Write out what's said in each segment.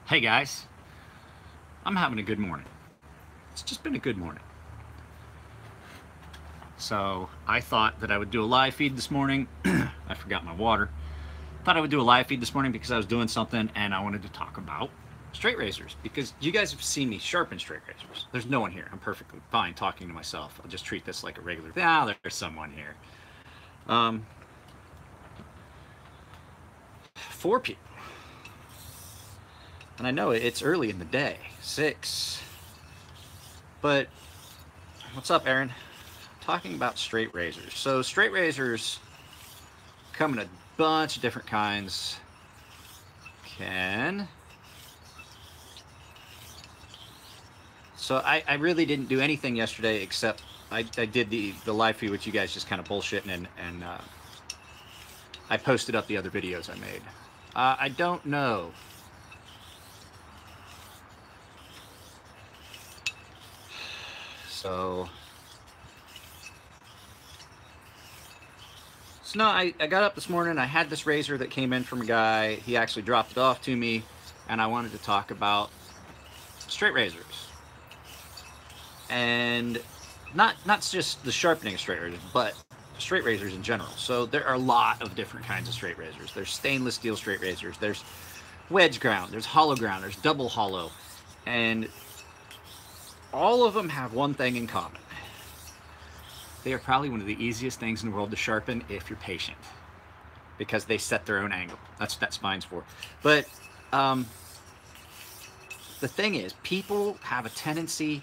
Hey guys, I'm having a good morning. It's just been a good morning. So I thought that I would do a live feed this morning. I forgot my water. Thought I would do a live feed this morning because I was doing something and I wanted to talk about straight razors because you guys have seen me sharpen straight razors. There's no one here. I'm perfectly fine talking to myself. I'll just treat this like a regular. Ah, there's someone here. Um, 4 people. And I know it's early in the day, 6. But what's up, Aaron? Talking about straight razors. So straight razors come in a bunch of different kinds. So I really didn't do anything yesterday except I did the live feed with you guys just kind of bullshitting and I posted up the other videos I made. I don't know. So no, I got up this morning. I had this razor that came in from a guy. He actually dropped it off to me, and I wanted to talk about straight razors. And not just the sharpening of straight razors, but straight razors in general. So there are a lot of different kinds of straight razors. There's stainless steel straight razors. There's wedge ground. There's hollow ground. There's double hollow. And all of them have one thing in common. They are probably one of the easiest things in the world to sharpen if you're patient, because they set their own angle. That's what that spine's for. But the thing is, people have a tendency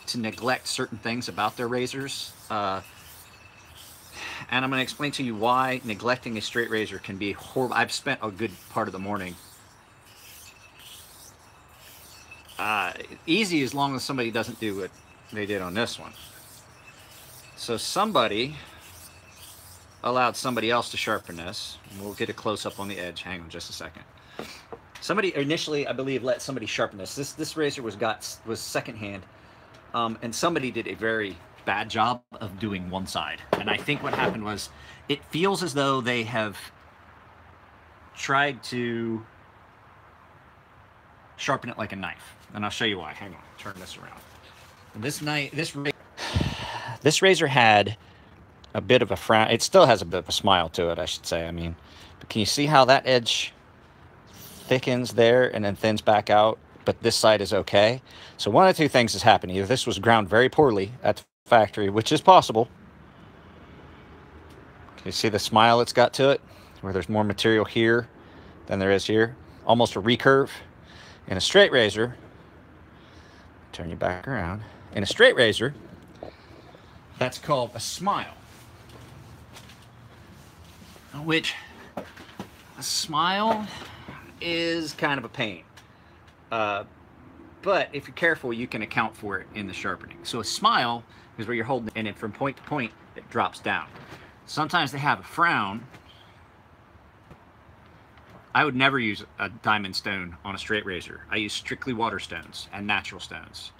to neglect certain things about their razors. And I'm going to explain to you why neglecting a straight razor can be horrible. I've spent a good part of the morning. Easy as long as somebody doesn't do what they did on this one. So somebody allowed somebody else to sharpen this. We'll get a close-up on the edge. Hang on just a second. Somebody initially, I believe, let somebody sharpen this. This razor was secondhand, and somebody did a very bad job of doing one side. And I think what happened was, it feels as though they have tried to sharpen it like a knife. And I'll show you why. Hang on, turn this around. And this razor had a bit of a frown. It still has a bit of a smile to it, I should say. I mean, but can you see how that edge thickens there and then thins back out, but this side is okay? So one of two things has happened. Either this was ground very poorly at the factory, which is possible. Can you see the smile it's got to it, where there's more material here than there is here? Almost a recurve. In a straight razor, turn you back around. In a straight razor, that's called a smile. Which, a smile is kind of a pain. But if you're careful, you can account for it in the sharpening. So a smile is where you're holding it, and then from point to point, it drops down. Sometimes they have a frown. I would never use a diamond stone on a straight razor. I use strictly water stones and natural stones.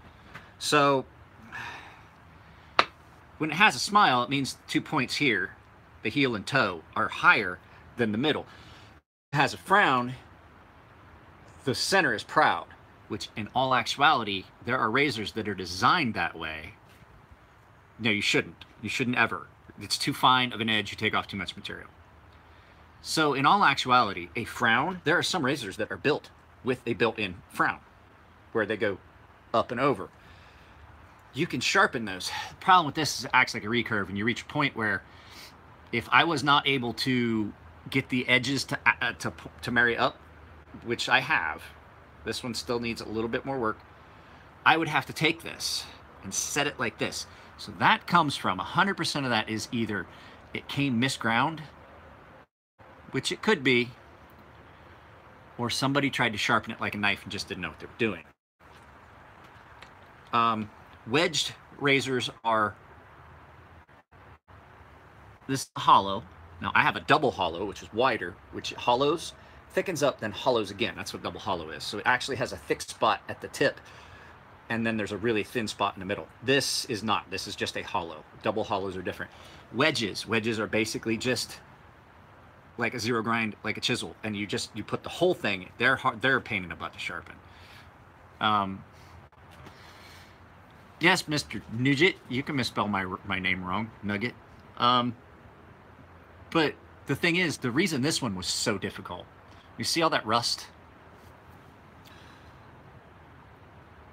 So when it has a smile, it means 2 points here, the heel and toe, are higher than the middle. If it has a frown, the center is proud, which in all actuality, there are razors that are designed that way. No, you shouldn't. You shouldn't ever. It's too fine of an edge. You take off too much material. So in all actuality, a frown, there are some razors that are built with a built-in frown, where they go up and over. You can sharpen those. The problem with this is it acts like a recurve, and you reach a point where if I was not able to get the edges to marry up, which I have, this one still needs a little bit more work, I would have to take this and set it like this. So that comes from 100% of that is either it came misground, which it could be, or somebody tried to sharpen it like a knife and just didn't know what they were doing. Wedged razors are this hollow. Now I have a double hollow, which is wider, which hollows, thickens up, then hollows again. That's what double hollow is. So it actually has a thick spot at the tip, and then there's a really thin spot in the middle. This is not. This is just a hollow. Double hollows are different. Wedges are basically just like a zero grind, like a chisel, and you put the whole thing. They're a pain in the butt to sharpen. Yes, Mr. Nugget, you can misspell my name wrong, Nugget. But the thing is, the reason this one was so difficult, you see all that rust?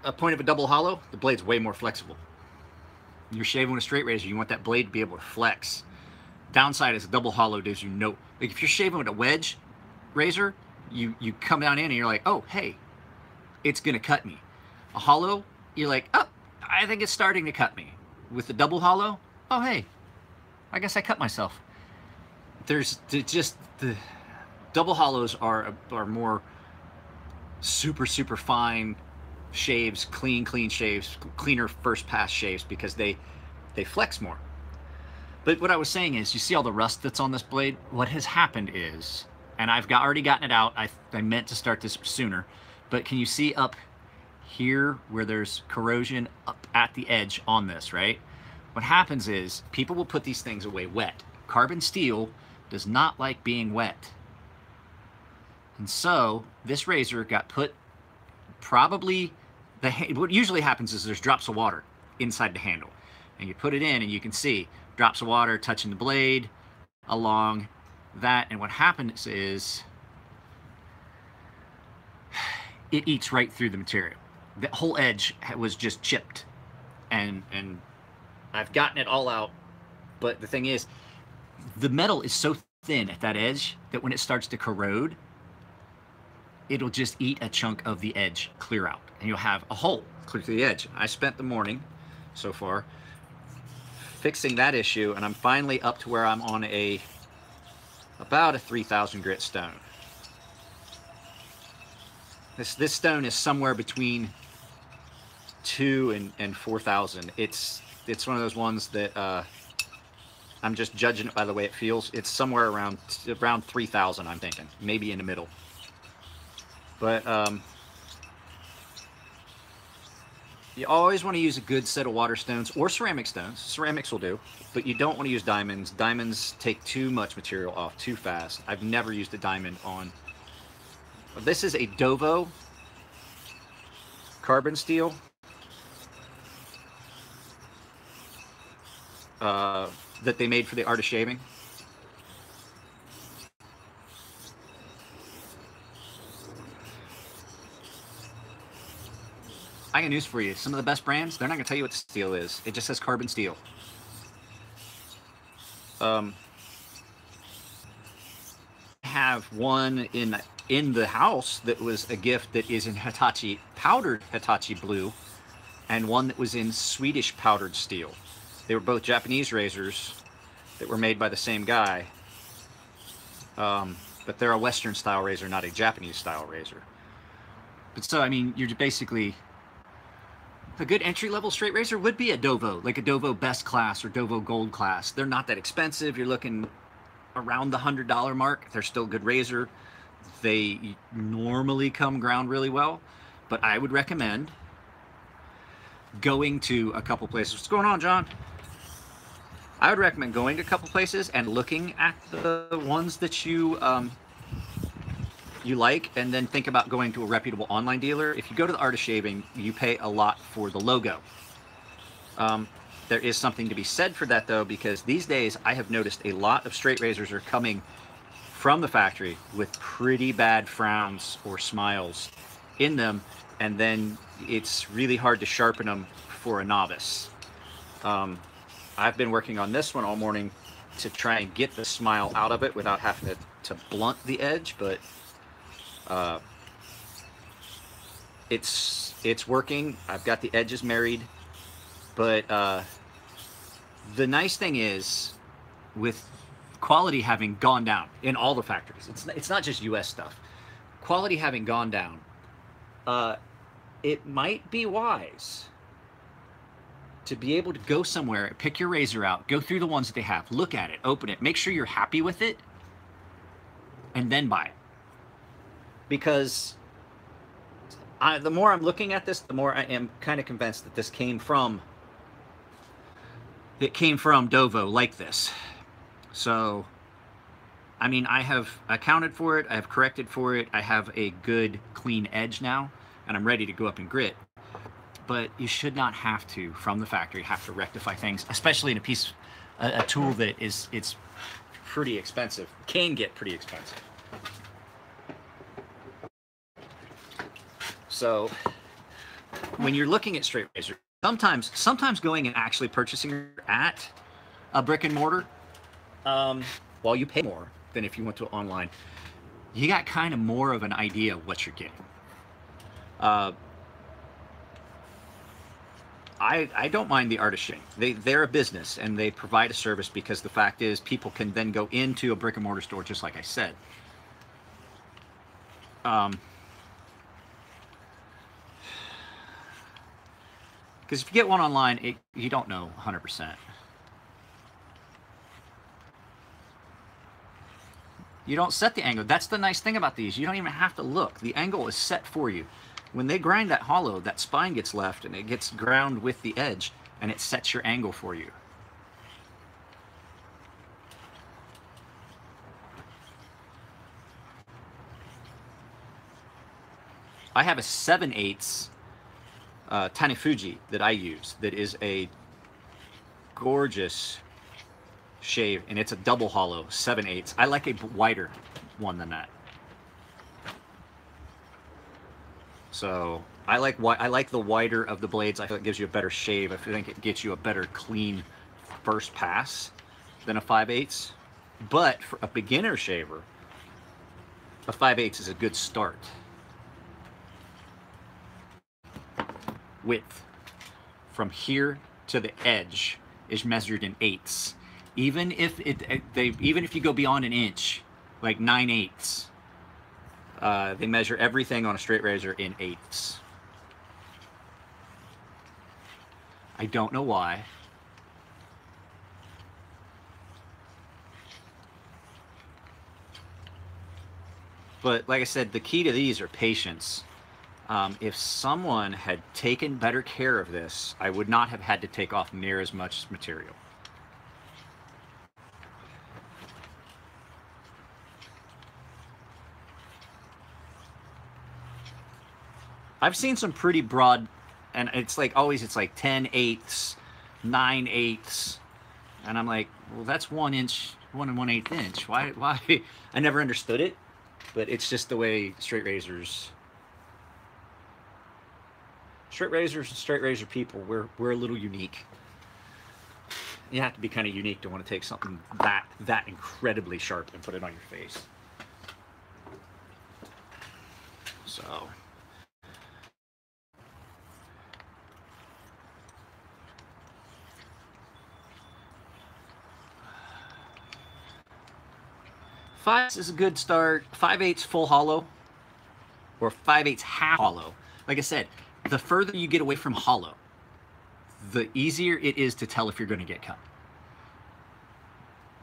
A point of a double hollow, the blade's way more flexible. You're shaving with a straight razor, you want that blade to be able to flex. Downside is a double hollow does you no, like if you're shaving with a wedge razor, you come down in and you're like, oh, hey, it's gonna cut me. A hollow, you're like, oh, I think it's starting to cut me. With the double hollow, oh, hey, I guess I cut myself. There's just the double hollows are more super fine shaves, clean shaves, cleaner first pass shaves because they flex more. But what I was saying is, you see all the rust that's on this blade? What has happened is, and I've already gotten it out, I meant to start this sooner, but can you see up here where there's corrosion up at the edge on this, right? What happens is, people will put these things away wet. Carbon steel does not like being wet. And so, this razor got put probably, what usually happens is there's drops of water inside the handle. And you put it in and you can see drops of water touching the blade along that. And what happens is it eats right through the material. The whole edge was just chipped. And I've gotten it all out. But the thing is, the metal is so thin at that edge that when it starts to corrode, it'll just eat a chunk of the edge clear out. And you'll have a hole clear to the edge. I spent the morning so far fixing that issue, and I'm finally up to where I'm on about a 3,000 grit stone. This stone is somewhere between 2 and 4,000. It's one of those ones that I'm just judging it by the way it feels. It's somewhere around 3,000, I'm thinking, maybe in the middle. But you always want to use a good set of water stones or ceramic stones. Ceramics will do, but you don't want to use diamonds. Diamonds take too much material off too fast. I've never used a diamond on. This is a Dovo carbon steel. That they made for the art of shaving. I got news for you. Some of the best brands, they're not going to tell you what steel is. It just says carbon steel. I have one in the house that was a gift that is in Hitachi, powdered Hitachi blue, and one that was in Swedish powdered steel. They were both Japanese razors that were made by the same guy. But they're a Western style razor, not a Japanese style razor. But so, I mean, you're basically... A good entry-level straight razor would be a Dovo, like a Dovo Best Class or Dovo Gold Class. They're not that expensive. You're looking around the $100 mark. They're still a good razor. They normally come ground really well, but I would recommend going to a couple places. What's going on, John? I would recommend going to a couple places and looking at the ones that you like, and then think about going to a reputable online dealer. If you go to the Art of Shaving, you pay a lot for the logo. There is something to be said for that, though, because these days I have noticed a lot of straight razors are coming from the factory with pretty bad frowns or smiles in them, and then it's really hard to sharpen them for a novice. I've been working on this one all morning to try and get the smile out of it without having to blunt the edge, but it's working. I've got the edges married, but the nice thing is, with quality having gone down in all the factories, it's not just US stuff, quality having gone down, it might be wise to be able to go somewhere, pick your razor out, go through the ones that they have, look at it, open it, make sure you're happy with it, and then buy it. Because the more I'm looking at this, the more I am kind of convinced that this came from Dovo like this. So I mean, I have accounted for it, I have corrected for it, I have a good clean edge now, and I'm ready to go up in grit. But you should not have to, from the factory, have to rectify things, especially in a tool that it's pretty expensive, can get pretty expensive. So when you're looking at straight razor, sometimes going and actually purchasing at a brick and mortar, while you pay more than if you went to online, you got kind of more of an idea of what you're getting. I don't mind the artisan. They're a business and they provide a service, because the fact is people can then go into a brick and mortar store, just like I said. Because if you get one online, you don't know 100%. You don't set the angle. That's the nice thing about these. You don't even have to look. The angle is set for you. When they grind that hollow, that spine gets left and it gets ground with the edge, and it sets your angle for you. I have a 7/8 Tanifuji that I use that is a gorgeous shave, and it's a double hollow 7/8. I like a wider one than that. So I like the wider of the blades. I feel it gives you a better shave. I think it gets you a better clean first pass than a 5/8. But for a beginner shaver, a 5/8 is a good start. Width from here to the edge is measured in eighths. Even if you go beyond an inch, like 9/8, they measure everything on a straight razor in eighths. I don't know why. But like I said, the key to these are patience. If someone had taken better care of this, I would not have had to take off near as much material. I've seen some pretty broad, and it's like 10/8, 9/8, and I'm like, well, that's 1 inch, 1 1/8 inch. Why? I never understood it, but it's just the way straight razors and straight razor people, we're a little unique. You have to be kind of unique to want to take something that incredibly sharp and put it on your face. So. Five is a good start. 5/8 full hollow, or 5/8 half hollow. Like I said, the further you get away from hollow, the easier it is to tell if you're going to get cut.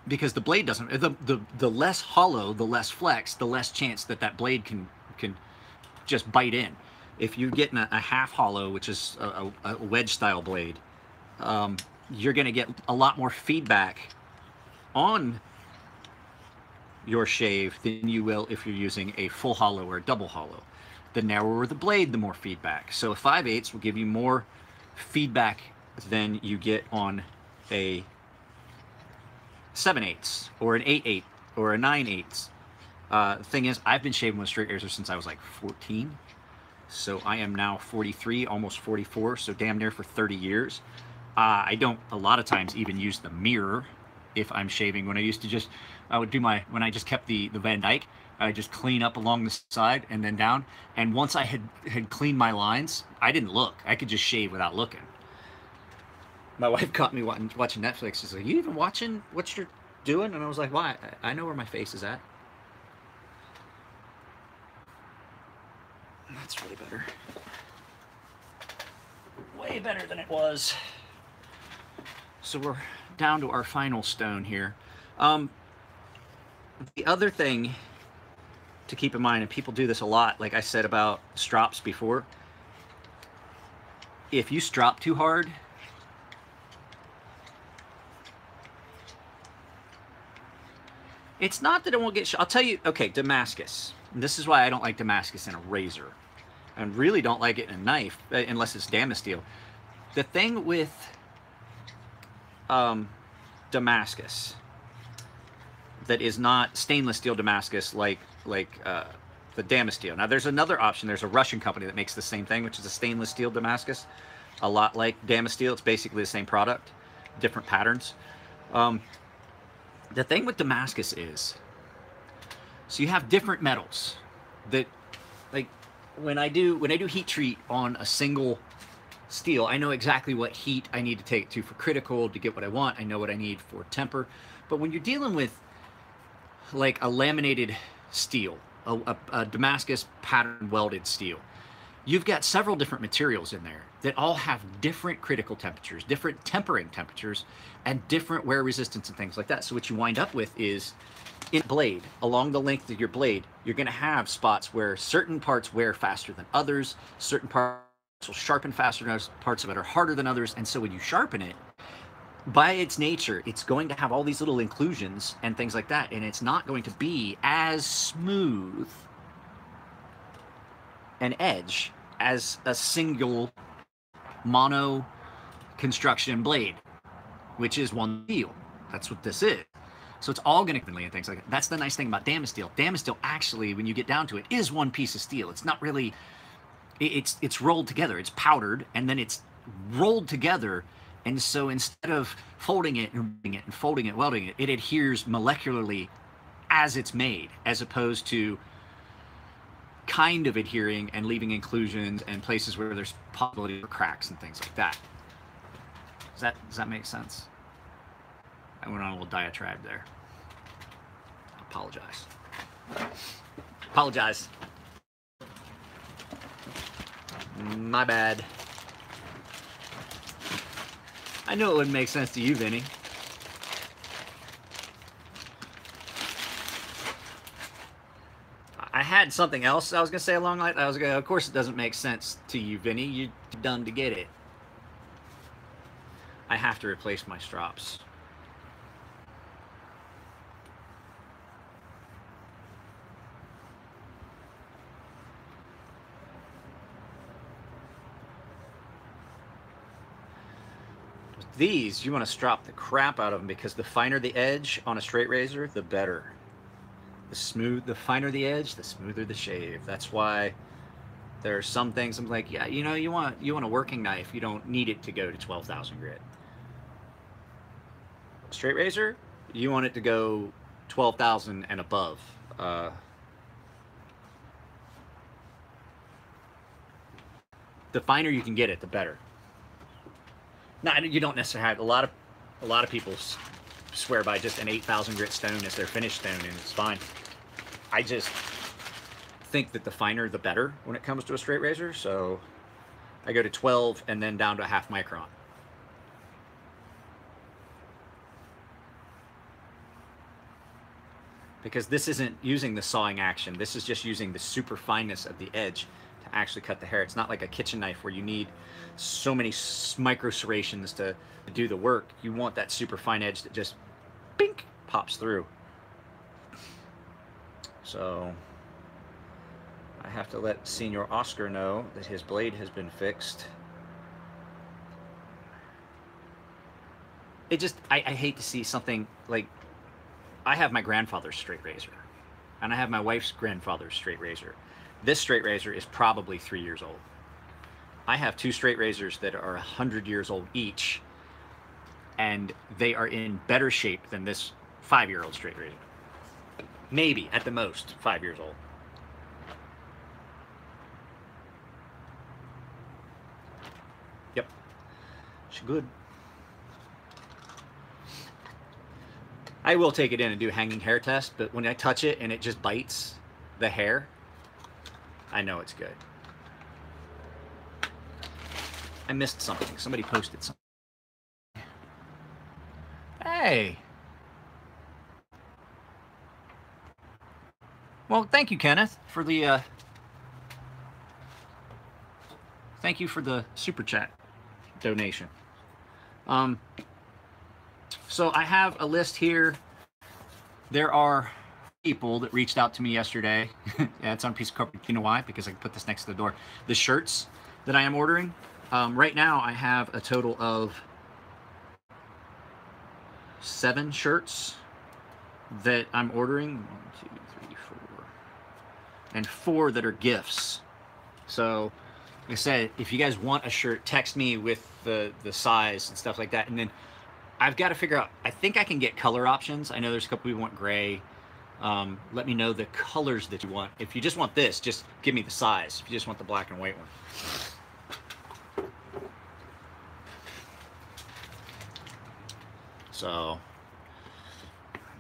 Because the blade doesn't, the less hollow, the less flex, the less chance that blade can just bite in. If you get a half hollow, which is a wedge style blade, you're going to get a lot more feedback on your shave than you will if you're using a full hollow or a double hollow. The narrower the blade, the more feedback. So a 5/8 will give you more feedback than you get on a 7/8 or an 8/8 or a 9/8. The thing is, I've been shaving with straight razor since I was like 14. So I am now 43, almost 44, so damn near for 30 years. I don't a lot of times even use the mirror if I'm shaving. When I used to just, I would do when I just kept the Van Dyke, I just clean up along the side and then down. And once I had cleaned my lines, I didn't look. I could just shave without looking. My wife caught me watching Netflix. She's like, "You even watching what you're doing?" And I was like, "Why? I know where my face is at." That's really better. Way better than it was. So we're down to our final stone here. The other thing to keep in mind, and people do this a lot, like I said about strops before, if you strop too hard, It's not that it won't get shot. I'll tell you, okay, Damascus. And this is why I don't like Damascus in a razor. I really don't like it in a knife, unless it's Damasteel. The thing with Damascus that is not stainless steel Damascus like the Damasteel. Now, there's another option. There's a Russian company that makes the same thing, which is a stainless steel Damascus. A lot like Damasteel. It's basically the same product, different patterns. The thing with Damascus is, so you have different metals that, like, when I do heat treat on a single steel, I know exactly what heat I need to take it to for critical to get what I want. I know what I need for temper. But when you're dealing with like a laminated steel, a Damascus pattern welded steel, you've got several different materials in there that all have different critical temperatures, different tempering temperatures, and different wear resistance and things like that. So what you wind up with is, in blade, along the length of your blade, you're going to have spots where certain parts wear faster than others, certain parts will sharpen faster than others, parts of it are harder than others, and so when you sharpen it, by its nature, it's going to have all these little inclusions and things like that, and it's not going to be as smooth an edge as a single mono construction blade, which is one steel. That's what this is. So it's all going to and things like that. That's the nice thing about Damasteel. Damasteel actually, when you get down to it, is one piece of steel. It's not really, it's rolled together. It's powdered and then it's rolled together. And so instead of folding it and folding it, welding it, it adheres molecularly as it's made, as opposed to kind of adhering and leaving inclusions and places where there's possibility for cracks and things like that. Does that make sense? I went on a little diatribe there. I apologize. Apologize. My bad. I know it wouldn't make sense to you, Vinny. I had something else I was going to say along like that. I was going to, of course it doesn't make sense to you, Vinny. You're done to get it. I have to replace my strops. These, you want to strop the crap out of them because the finer the edge on a straight razor, the better. The finer the edge, the smoother the shave. That's why there are some things I'm like, yeah, you know, you want a working knife, you don't need it to go to 12,000 grit. Straight razor, you want it to go 12,000 and above. The finer you can get it, the better. Now, you don't necessarily have a lot of people swear by just an 8,000 grit stone as their finished stone, and it's fine. I just think that the finer the better when it comes to a straight razor, so I go to 12 and then down to a half micron. Because this isn't using the sawing action, this is just using the super fineness of the edge to actually cut the hair. It's not like a kitchen knife where you need so many micro serrations to do the work. You want that super fine edge that just bink pops through. So I have to let Senior Oscar know that his blade has been fixed. It just, I hate to see something like, I have my grandfather's straight razor and I have my wife's grandfather's straight razor. This straight razor is probably 3 years old. I have two straight razors that are 100 years old each, and they are in better shape than this 5-year-old straight razor. Maybe, at the most, 5 years old. Yep. She's good. I will take it in and do a hanging hair test, but when I touch it and it just bites the hair, I know it's good. I missed something. Somebody posted something. Hey. Well, thank you, Kenneth, for the thank you for the super chat donation. So I have a list here there are people that reached out to me yesterday. Yeah, it's on a piece of carpet. You know why? Because I can put this next to the door. The shirts that I am ordering. Right now, I have a total of 7 shirts that I'm ordering. 1, 2, 3, 4, and 4 that are gifts. So, like I said, if you guys want a shirt, text me with the size and stuff like that. And then I've got to figure out, I think I can get color options. I know there's a couple people want gray. Let me know the colors that you want. If you just want this, just give me the size. If you just want the black and white one. So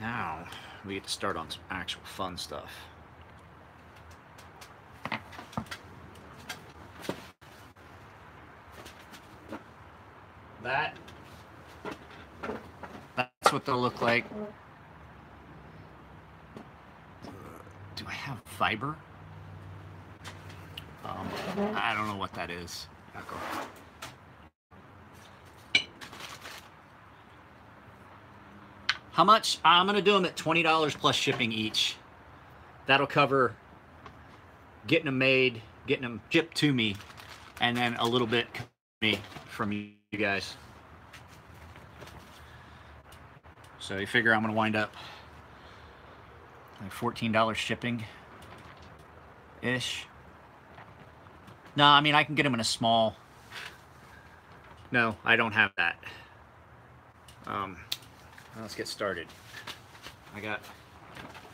now we get to start on some actual fun stuff. That's what they'll look like. Do I have fiber? I don't know what that is. How much? I'm going to do them at $20 plus shipping each. That'll cover getting them made, getting them shipped to me, and then a little bit from you guys. So you figure I'm going to wind up like $14 shipping-ish. No, I mean, I can get them in a small. No, I don't have that. Let's get started. I got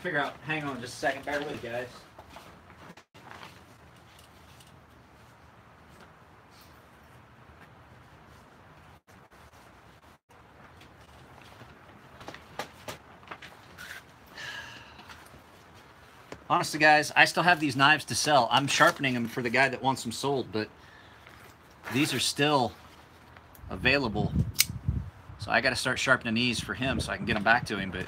figure out. Hang on just a second. Bear with, guys. Honestly, guys, I still have these knives to sell. I'm sharpening them for the guy that wants them sold, but these are still available. So I got to start sharpening these for him so I can get them back to him, but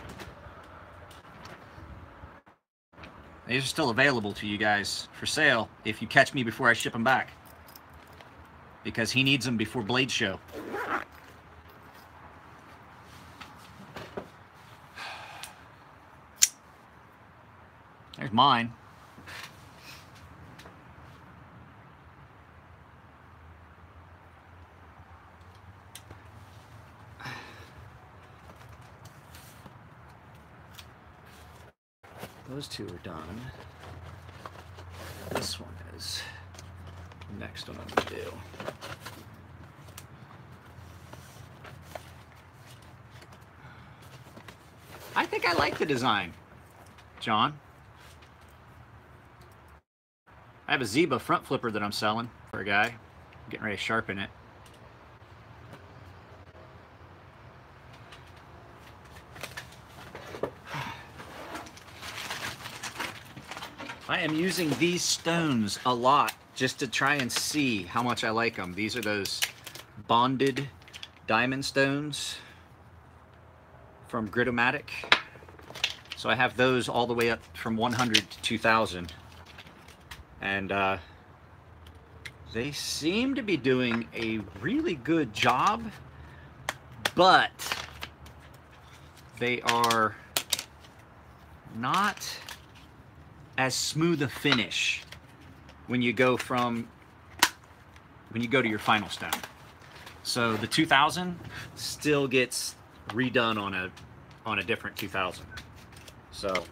these are still available to you guys for sale if you catch me before I ship them back, because he needs them before Blade Show. There's mine. Those 2 are done. This one is the next one I'm going to do. I think I like the design, John. I have a Zeba front flipper that I'm selling for a guy. I'm getting ready to sharpen it. I am using these stones a lot just to try and see how much I like them. These are those bonded diamond stones from Gritomatic. So I have those all the way up from 100 to 2,000. And they seem to be doing a really good job, but they are not as smooth a finish when you go to your final stone. So the 2000 still gets redone on a different 2000. So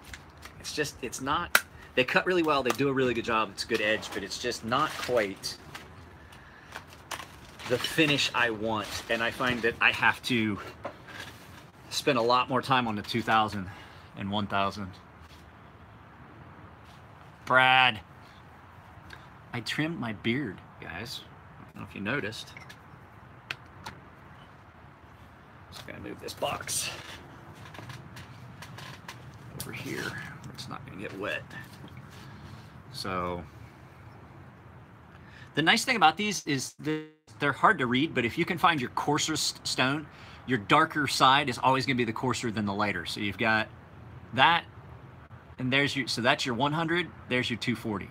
it's not. They cut really well. They do a really good job. It's a good edge, but it's just not quite the finish I want. And I find that I have to spend a lot more time on the 2000 and 1000. Brad, I trimmed my beard, guys. I don't know if you noticed. Just gonna move this box over here where it's not gonna get wet. So the nice thing about these is they're hard to read, but if you can find your coarser stone, your darker side is always going to be the coarser than the lighter. So you've got that, and there's your, so that's your 100, there's your 240.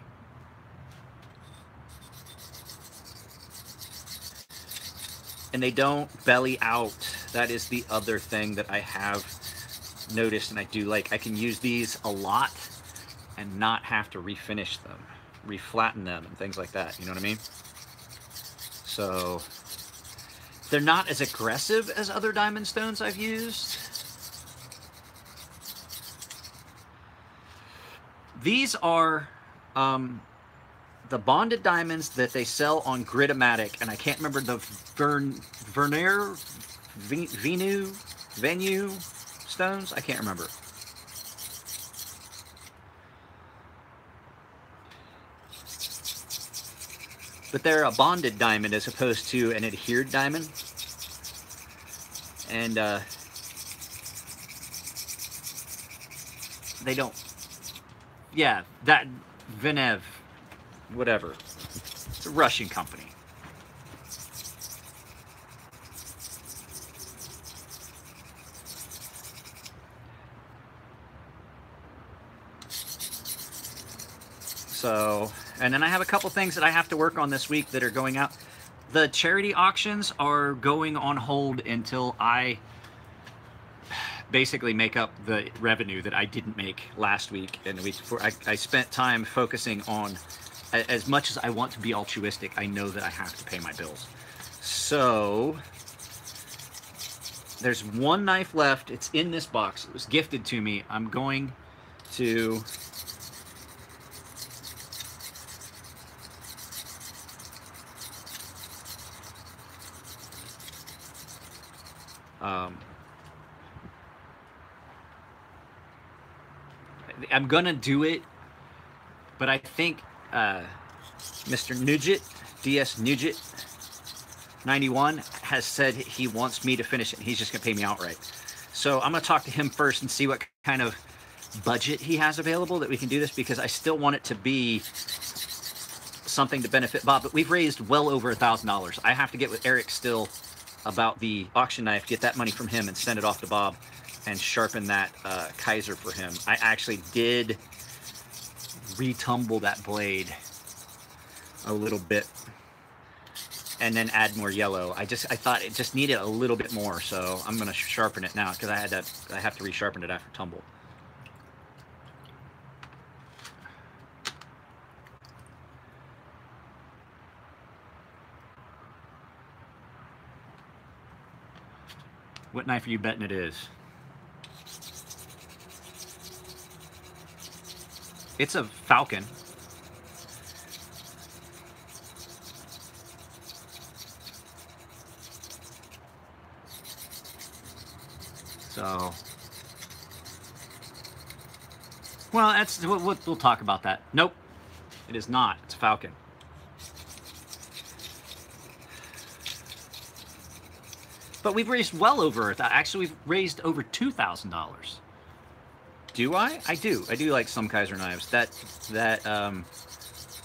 And they don't belly out. That is the other thing that I have noticed, and I do like, I can use these a lot and not have to refinish them, reflatten them, and things like that. You know what I mean? So they're not as aggressive as other diamond stones I've used. These are the bonded diamonds that they sell on Gritomatic, and I can't remember the Venue stones. I can't remember. But they're a bonded diamond as opposed to an adhered diamond. And they don't, yeah, that Venev, whatever. It's a Russian company. So, and then I have a couple things that I have to work on this week that are going out. The charity auctions are going on hold until I basically make up the revenue that I didn't make last week and the week before. I spent time focusing on, as much as I want to be altruistic, I know that I have to pay my bills. So there's one knife left. It's in this box. It was gifted to me. I'm going to I'm gonna do it, but I think Mr. Nugent, DS Nugent 91, has said he wants me to finish it. He's just gonna pay me outright. So I'm gonna talk to him first and see what kind of budget he has available that we can do this, because I still want it to be something to benefit Bob. But we've raised well over $1,000. I have to get with Eric still about the auction knife, get that money from him and send it off to Bob and sharpen that Kaiser for him. I actually did retumble that blade a little bit and then add more yellow. I thought it just needed a little bit more, so I'm gonna sharpen it now because I have to resharpen it after tumble. What knife are you betting it is? It's a Falcon. So, well, that's we'll talk about that. Nope, it is not. It's a Falcon. But we've raised well over it. Actually, we've raised over $2,000. Do I? I do. I do like some Kaiser knives. That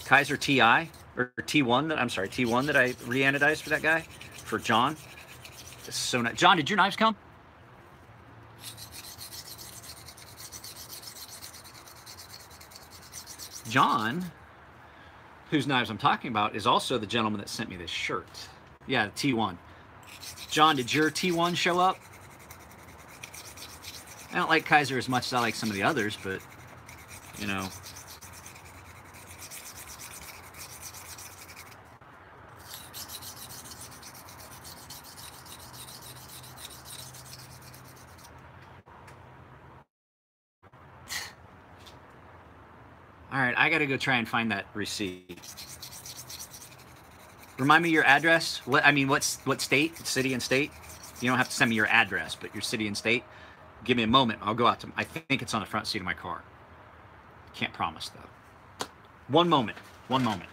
Kaiser TI or T1 that T1 that I re-anodized for that guy, for John. It's so nice. John, did your knives come? John, whose knives I'm talking about, is also the gentleman that sent me this shirt. Yeah, T1. John, did your T1 show up? I don't like Kaiser as much as I like some of the others, but, you know. All right, I got to go try and find that receipt. Remind me your address. What state? City and state? You don't have to send me your address, but your city and state. Give me a moment. I'll go out to. I think it's on the front seat of my car. Can't promise though. One moment. One moment.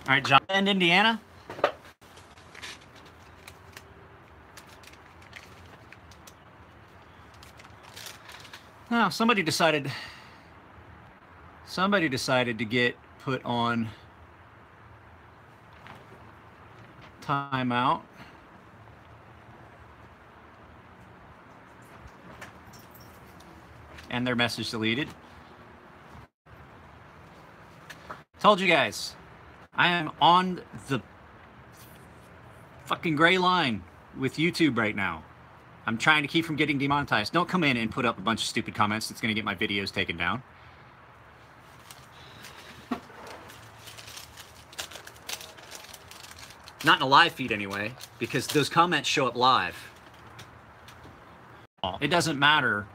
All right, John, and Indiana. Now, somebody decided to get put on timeout. And their message deleted. Told you guys, I am on the fucking gray line with YouTube right now. I'm trying to keep from getting demonetized. Don't come in and put up a bunch of stupid comments that's going to get my videos taken down. Not in a live feed anyway, because those comments show up live. It doesn't matter.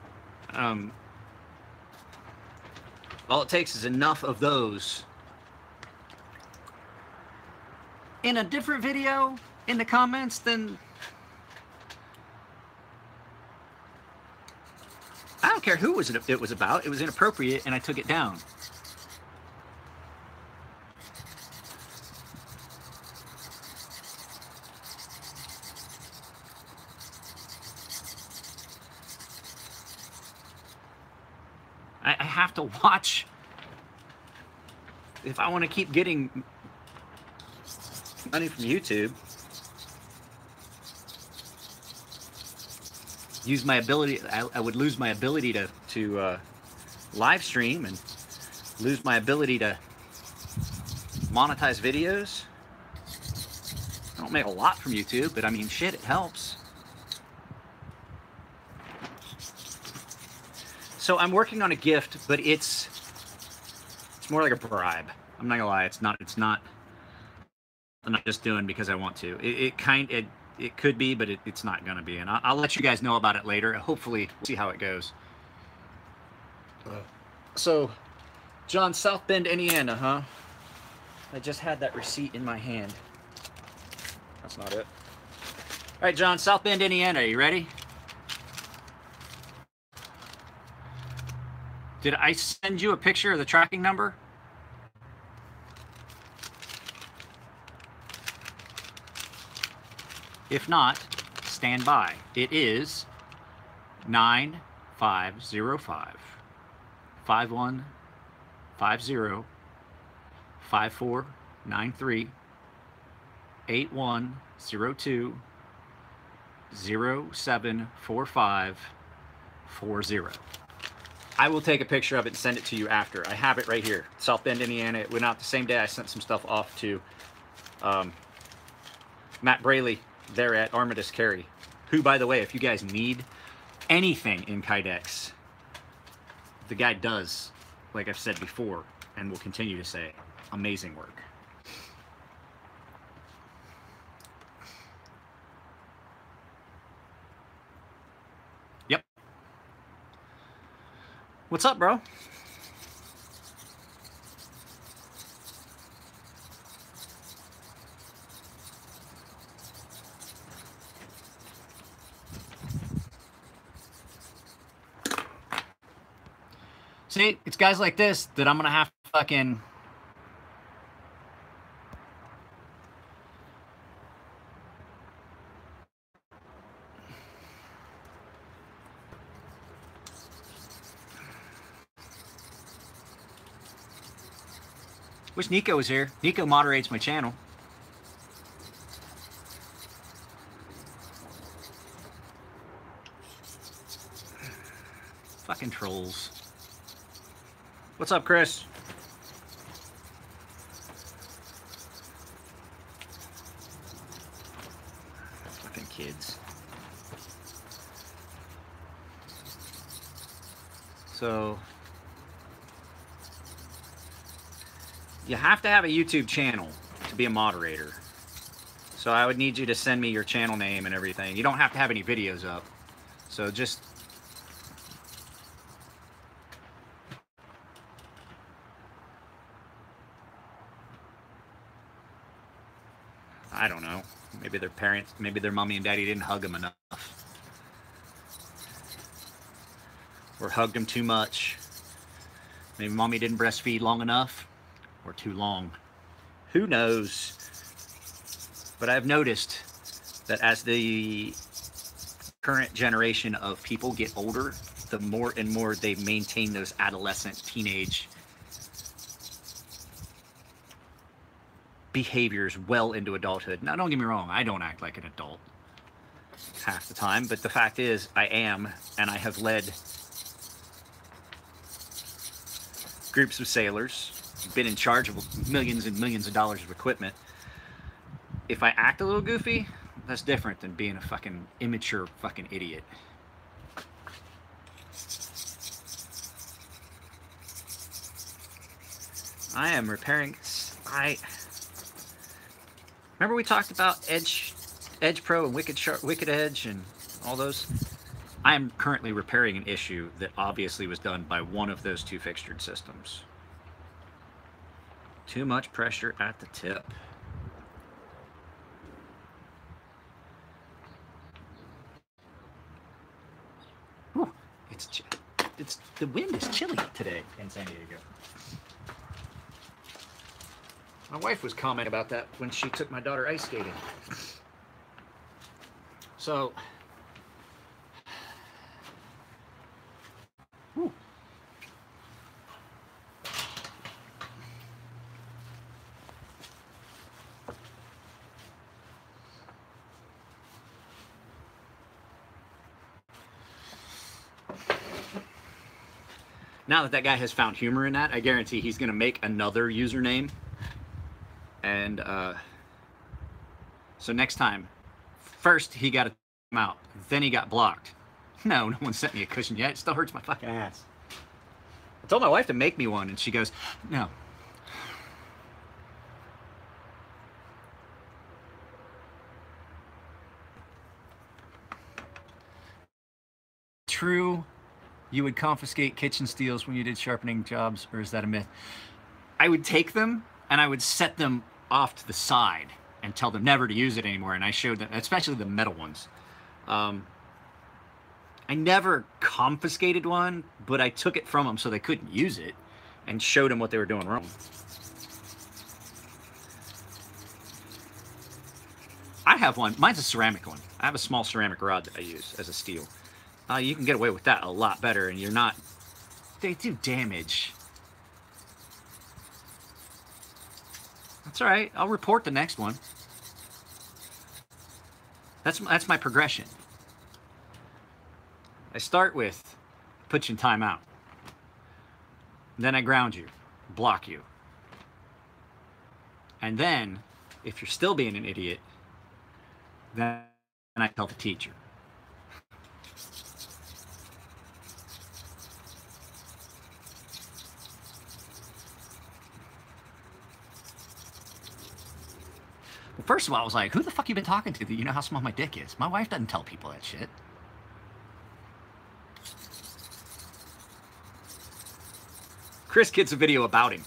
All it takes is enough of those in a different video in the comments, then I don't care who it was about. It was inappropriate, and I took it down. I have to watch if I want to keep getting money from YouTube. Use my ability. I would lose my ability to live stream and lose my ability to monetize videos. I don't make a lot from YouTube, but I mean, shit, it helps. So I'm working on a gift, but it's more like a bribe. I'm not gonna lie, it's not. I'm not just doing because I want to. It could be, but it's not gonna be, and I'll let you guys know about it later. Hopefully, we'll see how it goes. So, John, South Bend, Indiana, huh? I just had that receipt in my hand. That's not it. All right, John, South Bend, Indiana. Are you ready? Did I send you a picture of the tracking number? If not, stand by. It is 9505 5150 5493 8102 074540. I will take a picture of it and send it to you after. I have it right here. South Bend, Indiana. It went out the same day I sent some stuff off to Matt Braley there at Armitage Carry, who, by the way, if you guys need anything in Kydex, the guy does, like I've said before, and will continue to say, amazing work. Yep. What's up, bro? See, it's guys like this that I'm gonna have to fucking wish Nico was here. Nico moderates my channel. Fucking trolls. What's up, Chris? Fucking kids. So you have to have a YouTube channel to be a moderator. So I would need you to send me your channel name and everything. You don't have to have any videos up. So just I don't know. Maybe their parents, maybe their mommy and daddy didn't hug them enough. Or hugged them too much. Maybe mommy didn't breastfeed long enough. Or too long. Who knows? But I've noticed that as the current generation of people get older, the more and more they maintain those adolescent, teenage behaviors well into adulthood. Now, don't get me wrong, I don't act like an adult half the time, but the fact is I am, and I have led groups of sailors, been in charge of millions and millions of dollars of equipment. If I act a little goofy, that's different than being a fucking immature fucking idiot. I am repairing. Remember we talked about Edge Pro and Wicked Edge and all those? I am currently repairing an issue that obviously was done by one of those two fixtured systems. Too much pressure at the tip. Whew, the wind is chilly today in San Diego. My wife was commenting about that when she took my daughter ice skating. So, whew. Now that guy has found humor in that, I guarantee he's going to make another username. And so next time, first he got him out, then he got blocked. No one sent me a cushion yet. It still hurts my fucking ass. I told my wife to make me one, and she goes, no. True, you would confiscate kitchen steels when you did sharpening jobs, or is that a myth? I would take them and I would set them off to the side and tell them never to use it anymore. And I showed them, especially the metal ones. I never confiscated one, but I took it from them so they couldn't use it and showed them what they were doing wrong. I have one. Mine's a ceramic one. I have a small ceramic rod that I use as a steel. You can get away with that a lot better, and you're not... They do damage. That's all right. I'll report the next one. That's my progression. I start with put you in timeout. Then I ground you, block you. And then, if you're still being an idiot, then I tell the teacher. First of all, I was like, who the fuck you been talking to that you know how small my dick is? My wife doesn't tell people that shit. Chris gets a video about him.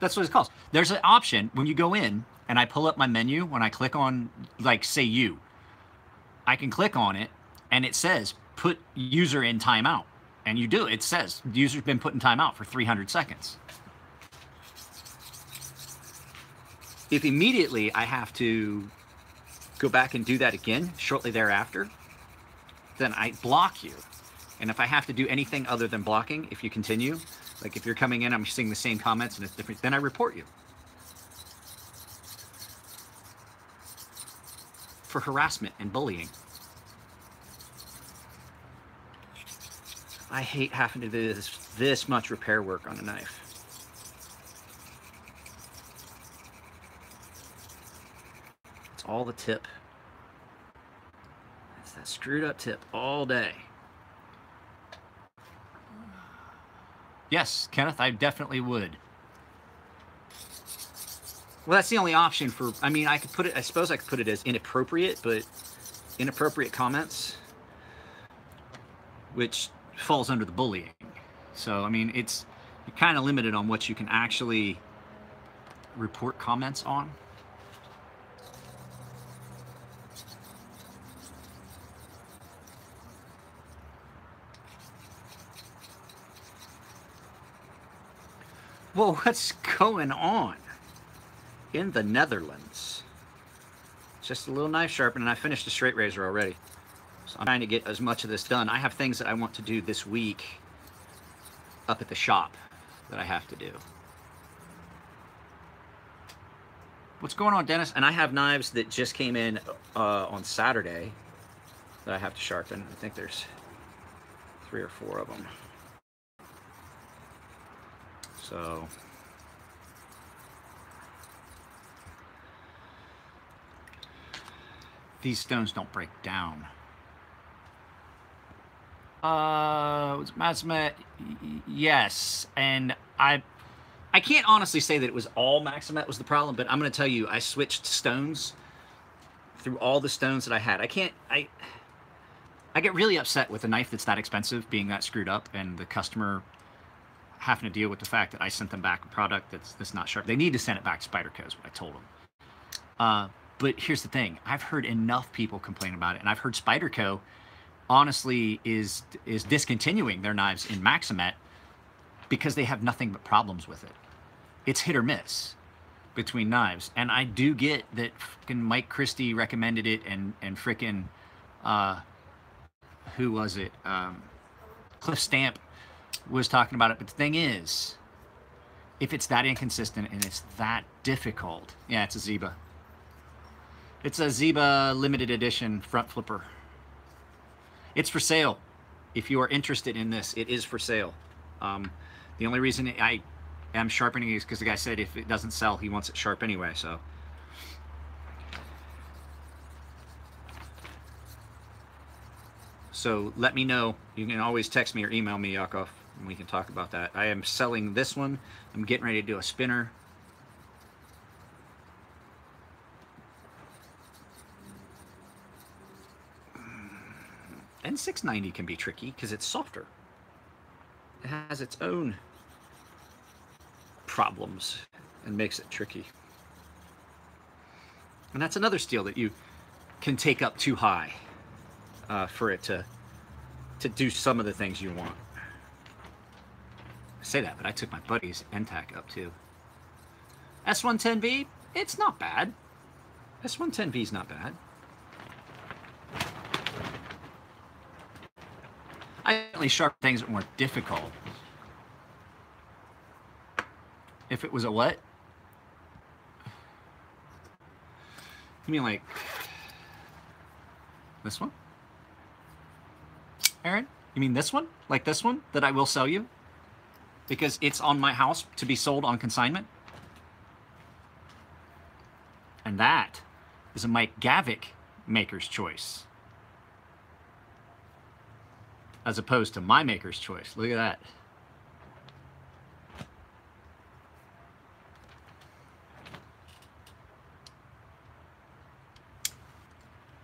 That's what it's called. There's an option when you go in and I pull up my menu, when I click on, like, say you, I can click on it and it says put user in timeout. And you do. It says user's been put in timeout for 300 seconds. If immediately I have to go back and do that again shortly thereafter, then I block you. And if I have to do anything other than blocking, if you continue, like if you're coming in, I'm seeing the same comments and it's different, then I report you. For harassment and bullying. I hate having to do this much repair work on a knife. It's all the tip. It's that screwed up tip all day. Yes, Kenneth, I definitely would. Well, that's the only option for, I mean, I could put it, I suppose I could put it as inappropriate, but inappropriate comments, which falls under the bullying. So, I mean, it's, you're kind of limited on what you can actually report comments on. Well, what's going on in the Netherlands? Just a little knife sharpening, and I finished the straight razor already. So I'm trying to get as much of this done. I have things that I want to do this week up at the shop that I have to do. What's going on, Dennis? And I have knives that just came in on Saturday that I have to sharpen. I think there's 3 or 4 of them. So these stones don't break down. Was Maximet? Yes, and I can't honestly say that it was all Maximet was the problem, but I'm going to tell you, I switched stones through all the stones that I had. I get really upset with a knife that's that expensive being that screwed up, and the customer having to deal with the fact that I sent them back a product that's not sharp. They need to send it back to Spyderco is what I told them. But here's the thing. I've heard enough people complain about it, and I've heard Spyderco honestly is discontinuing their knives in Maximet because they have nothing but problems with it. It's hit or miss between knives. And I do get that frickin' Mike Christie recommended it, and frickin' who was it? Cliff Stamp was talking about it. But the thing is, if it's that inconsistent and it's that difficult, yeah, it's a Ziba. It's a Ziba limited edition front flipper. It's for sale. If you are interested in this, it is for sale. The only reason I am sharpening it is because the guy said if it doesn't sell, he wants it sharp anyway. So let me know. You can always text me or email me, Yakov, and we can talk about that. I am selling this one. I'm getting ready to do a spinner. And 690 can be tricky because it's softer. It has its own problems and makes it tricky. And that's another steel that you can take up too high for it to do some of the things you want. I say that, but I took my buddy's NTAC up too. S110V, it's not bad. S110V is not bad. I definitely sharpen things that were more difficult. If it was a what? You mean like this one? Aaron? You mean this one? Like this one that I will sell you? Because it's on my house to be sold on consignment? And that is a Mike Gavick maker's choice, as opposed to my maker's choice. Look at that.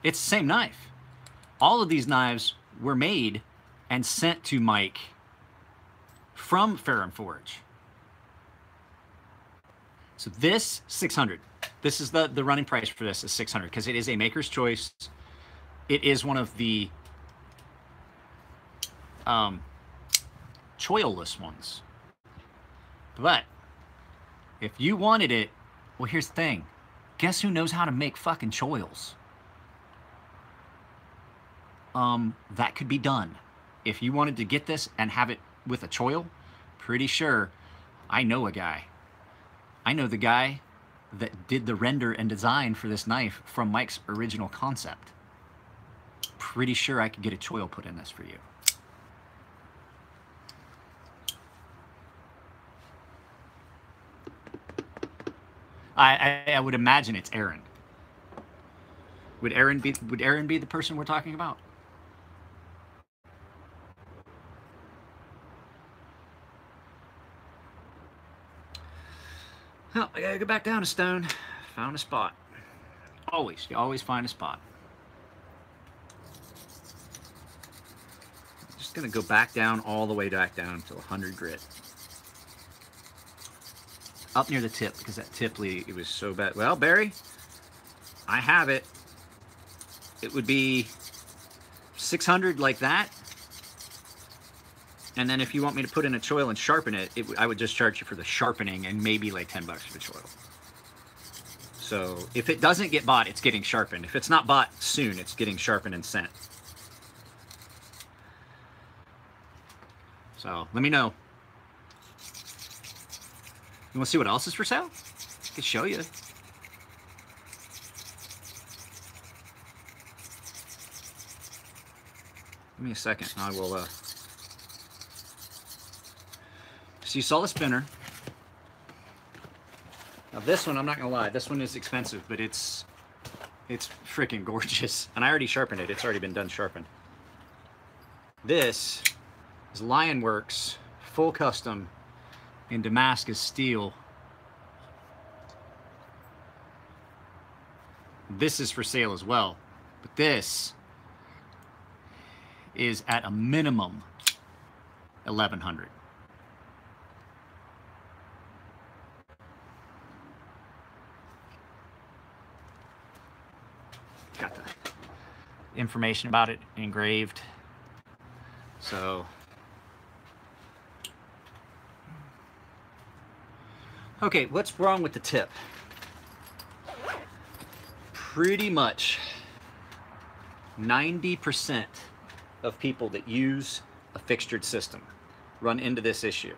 It's the same knife. All of these knives were made and sent to Mike from Ferrum Forge. So this, 600. This is the running price for this is 600 because it is a maker's choice. It is one of the choil-less ones. But if you wanted it, well, here's the thing. Guess who knows how to make fucking choils? That could be done. If you wanted to get this and have it with a choil, pretty sure I know a guy. I know the guy that did the render and design for this knife from Mike's original concept. Pretty sure I could get a choil put in this for you. I would imagine it's Aaron. Would Aaron be the person we're talking about? Well, I gotta go back down to stone. Found a spot. You always find a spot. Just gonna go back down all the way back down to 100 grit. Up near the tip, because that tip lead, it was so bad. Well, Barry, I have it. It would be 600 like that. And then if you want me to put in a choil and sharpen it, I would just charge you for the sharpening and maybe like 10 bucks for the choil. So if it doesn't get bought, it's getting sharpened. If it's not bought soon, it's getting sharpened and sent. So let me know. You want to see what else is for sale? I can show you. Give me a second. I will. So you saw the spinner. Now this one, I'm not gonna lie, this one is expensive, but it's freaking gorgeous. And I already sharpened it. It's already been done sharpened. This is Lionworks full custom in Damascus steel. This is for sale as well, but this is at a minimum $1,100. Got the information about it engraved. So okay, what's wrong with the tip? Pretty much 90% of people that use a fixtured system run into this issue.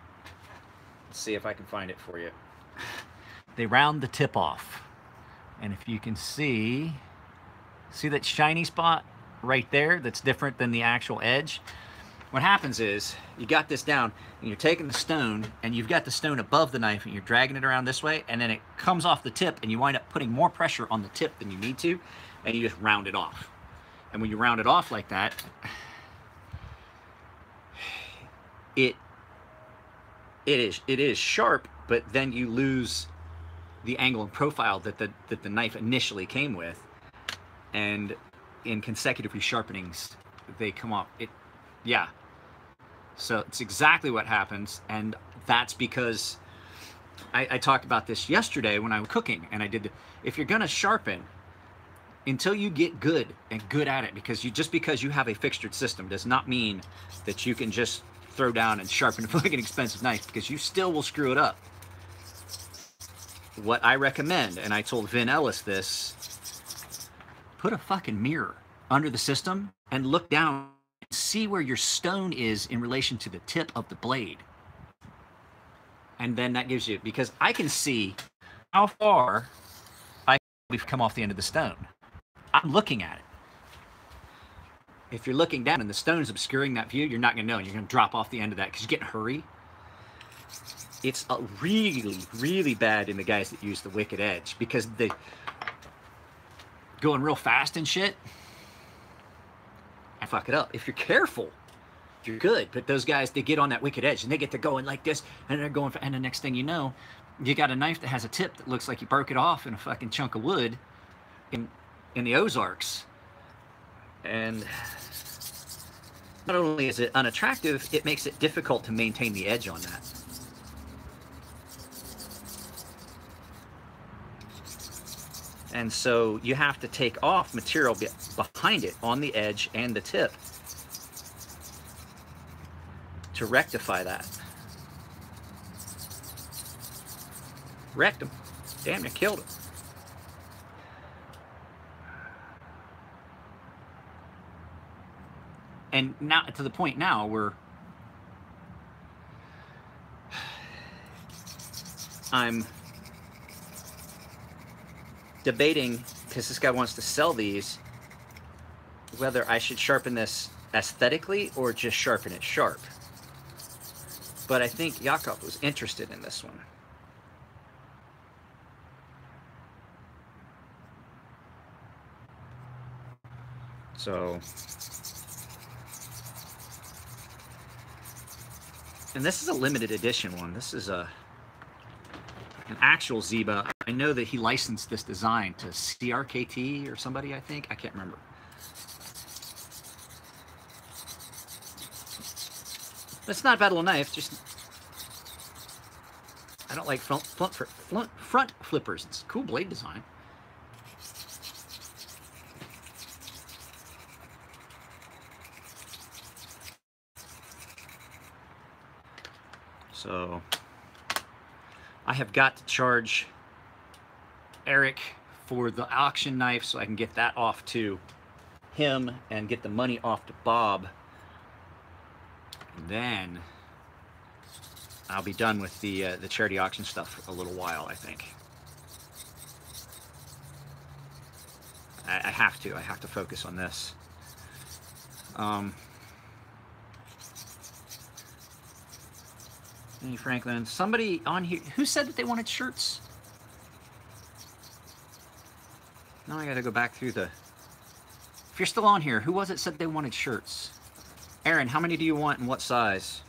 Let's see if I can find it for you. They round the tip off. And if you can see that shiny spot right there that's different than the actual edge? What happens is you got this down and you're taking the stone and you've got the stone above the knife and you're dragging it around this way, and then it comes off the tip and you wind up putting more pressure on the tip than you need to, and you just round it off. And when you round it off like that, it is sharp, but then you lose the angle and profile that the knife initially came with, and in consecutive resharpenings they come off. Yeah. So it's exactly what happens, and that's because I talked about this yesterday when I was cooking, and I did. If you're gonna sharpen, until you get good at it, because just because you have a fixtured system does not mean that you can just throw down and sharpen it like an expensive knife, because you still will screw it up. What I recommend, and I told Vin Ellis this, put a fucking mirror under the system and look down. See where your stone is in relation to the tip of the blade. And then that gives you, because I can see how far we've come off the end of the stone. I'm looking at it. If you're looking down and the stone's obscuring that view, you're not going to know. You're going to drop off the end of that because you get in a hurry. It's really, really bad in the guys that use the wicked edge, because they going real fast and shit. I fuck it up. If you're careful, you're good. But those guys, they get on that wicked edge and they get to going like this, and they're going, and the next thing you know, you got a knife that has a tip that looks like you broke it off in a fucking chunk of wood in the Ozarks. And not only is it unattractive, it makes it difficult to maintain the edge on that. And so you have to take off material behind it on the edge and the tip to rectify that. Wrecked him. Damn, you killed him. And now, to the point now where I'm debating, because this guy wants to sell these, whether I should sharpen this aesthetically or just sharpen it sharp. But I think Jakob was interested in this one. So, and this is a limited edition one. This is an actual Ziba. I know that he licensed this design to CRKT or somebody, I think. I can't remember. It's not a bad little knife, just I don't like front flippers. It's a cool blade design. So I have got to charge Eric for the auction knife so I can get that off to him and get the money off to Bob. And then I'll be done with the charity auction stuff for a little while, I think. I have to focus on this. Hey, Franklin, somebody on here, who said that they wanted shirts? Now I gotta go back through the, if you're still on here, who was it said they wanted shirts? Aaron, how many do you want and what size?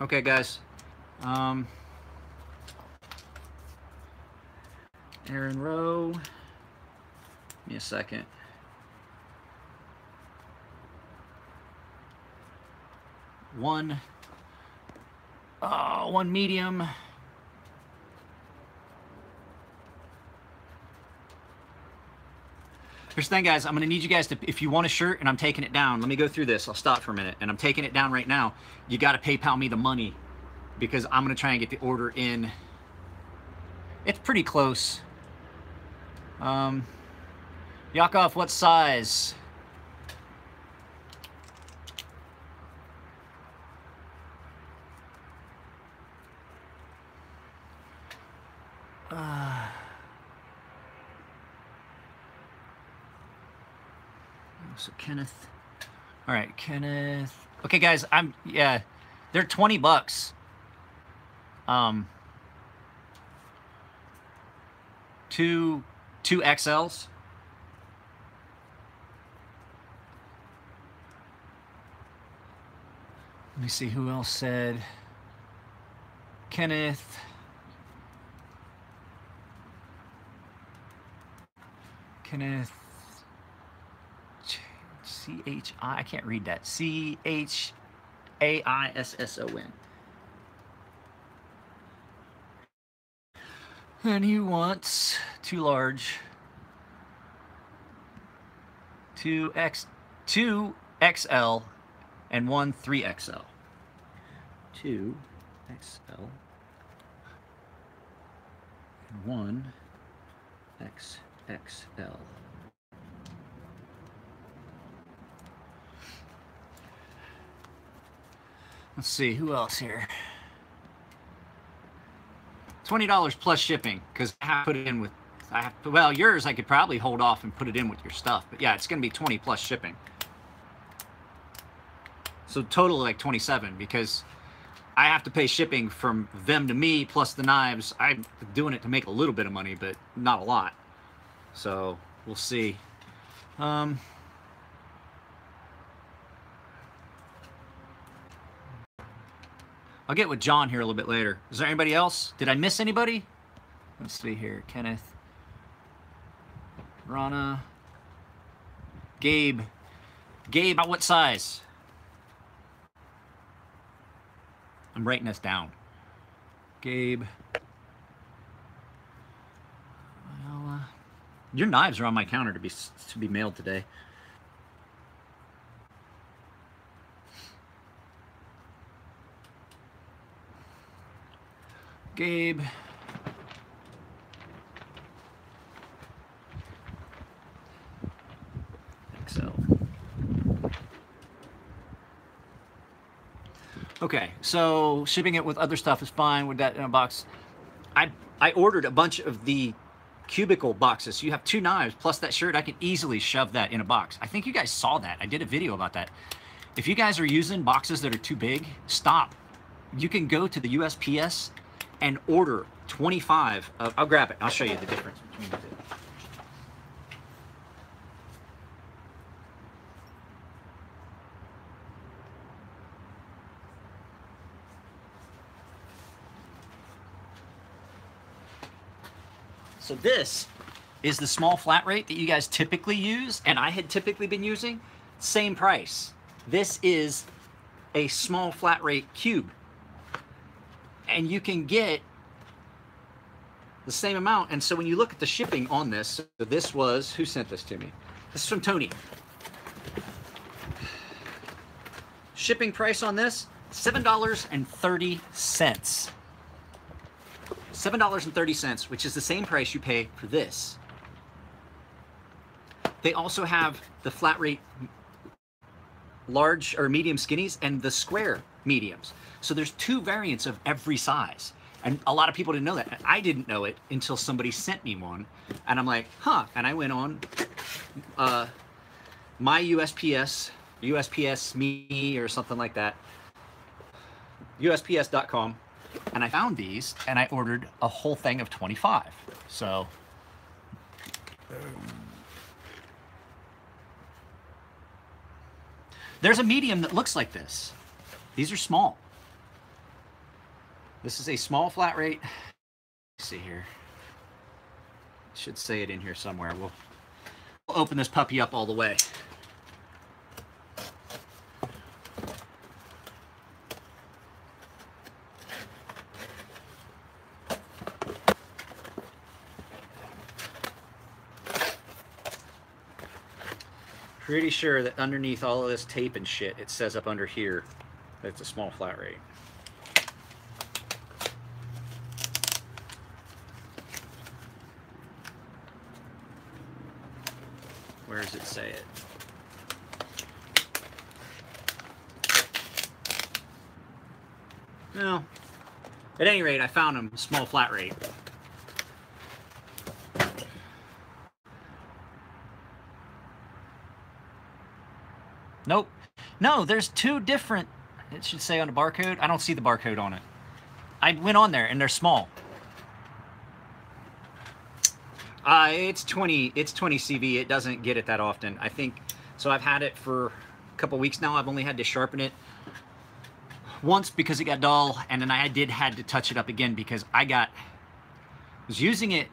Okay, guys. Aaron Rowe. Give me a second. One medium. Here's the thing, guys. I'm going to need you guys to, if you want a shirt and I'm taking it down, let me go through this. I'll stop for a minute. And I'm taking it down right now. You got to PayPal me the money because I'm going to try and get the order in. It's pretty close. Yakov, what size? So Kenneth. All right, Kenneth. Okay, guys, yeah, they're 20 bucks. Two XLs. Let me see who else said. Kenneth. Kenneth. C-H-I, I can't read that. C-H-A-I-S-S-O-N. And he wants 2 large, 2 XL, and 1 3XL. 2 XL and 1 XXL. Let's see, who else here? $20 plus shipping, because I have to put it in with, well, yours I could probably hold off and put it in with your stuff, but yeah, it's going to be 20 plus shipping. So total like 27, because I have to pay shipping from them to me plus the knives. I'm doing it to make a little bit of money, but not a lot. So we'll see. I'll get with John here a little bit later. Is there anybody else? Did I miss anybody? Let's see here. Kenneth. Rana. Gabe. Gabe, what size? I'm writing this down. Gabe. Well, your knives are on my counter to be mailed today. Gabe. XL. Okay, so shipping it with other stuff is fine with that in a box. I ordered a bunch of the cubicle boxes. So you have 2 knives plus that shirt. I can easily shove that in a box. I think you guys saw that. I did a video about that. If you guys are using boxes that are too big, stop. You can go to the USPS and order 25. I'll grab it. I'll show you the difference between the two. So this is the small flat rate that you guys typically use, and I had typically been using. Same price. This is a small flat rate cube. And you can get the same amount. And so when you look at the shipping on this, so this was, who sent this to me? This is from Tony. Shipping price on this, $7.30. $7.30, which is the same price you pay for this. They also have the flat rate large or medium skinnies and the square mediums. So there's 2 variants of every size. And a lot of people didn't know that. And I didn't know it until somebody sent me one. And I'm like, huh. And I went on my USPS me or something like that, USPS.com. And I found these and I ordered a whole thing of 25. So there's a medium that looks like this. These are small. This is a small flat rate. Let's see here. Should say it in here somewhere. We'll open this puppy up all the way. Pretty sure that underneath all of this tape and shit, it says up under here that it's a small flat rate. Where does it say it? Well, at any rate, I found them small flat rate. Nope. No, there's 2 different, it should say on the barcode. I don't see the barcode on it. I went on there and they're small. It's 20 CV. It doesn't get it that often. I think, so I've had it for a couple weeks now. I've only had to sharpen it once because it got dull, and then I had to touch it up again because was using it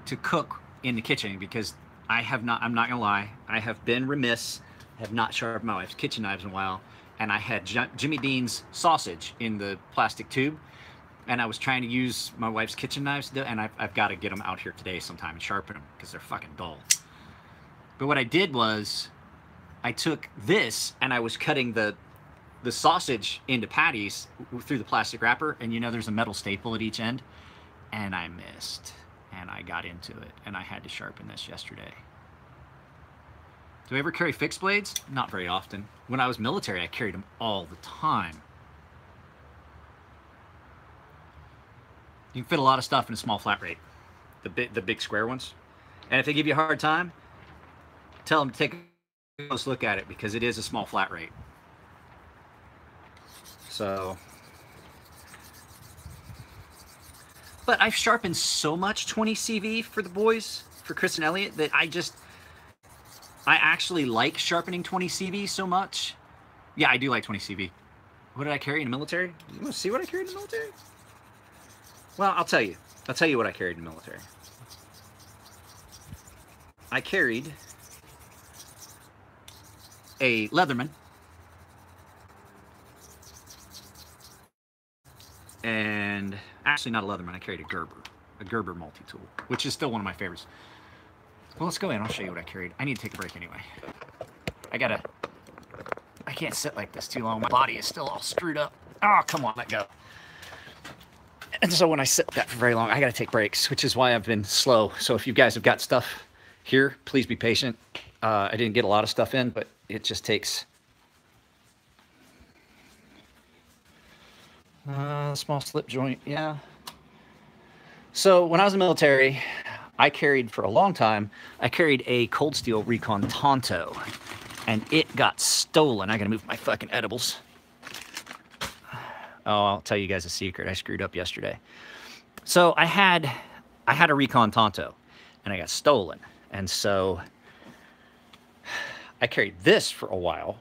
to cook in the kitchen because I'm not gonna lie, I have been remiss. Have not sharpened my wife's kitchen knives in a while, and I had Jimmy Dean's sausage in the plastic tube, and I was trying to use my wife's kitchen knives, and I've got to get them out here today sometime and sharpen them because they're fucking dull. But what I did was I took this and I was cutting the sausage into patties through the plastic wrapper, and you know there's a metal staple at each end, and I missed, and I got into it, and I had to sharpen this yesterday. Do I ever carry fixed blades? Not very often. When I was military, I carried them all the time. You can fit a lot of stuff in a small flat rate. The big square ones. And if they give you a hard time, tell them to take a close look at it because it is a small flat rate. So, but I've sharpened so much 20 CV for the boys, for Chris and Elliot, that I actually like sharpening 20 CV so much. Yeah, I do like 20 CV. What did I carry in the military? You want to see what I carried in the military? Well, I'll tell you. I'll tell you what I carried in the military. I carried a Leatherman and actually not a Leatherman. I carried a Gerber multi-tool, which is still one of my favorites. Well, let's go in. I'll show you what I carried. I need to take a break anyway. I can't sit like this too long. My body is still all screwed up. Oh, come on, let go. And so when I sit that for very long, I got to take breaks, which is why I've been slow. So if you guys have got stuff here, please be patient. I didn't get a lot of stuff in, but it just takes small slip joint. Yeah. So when I was in the military, I carried for a long time, I carried a Cold Steel Recon Tonto, and it got stolen. I gotta move my fucking edibles. Oh, I'll tell you guys a secret. I screwed up yesterday. So I had a Recon Tonto, and I got stolen. And so I carried this for a while,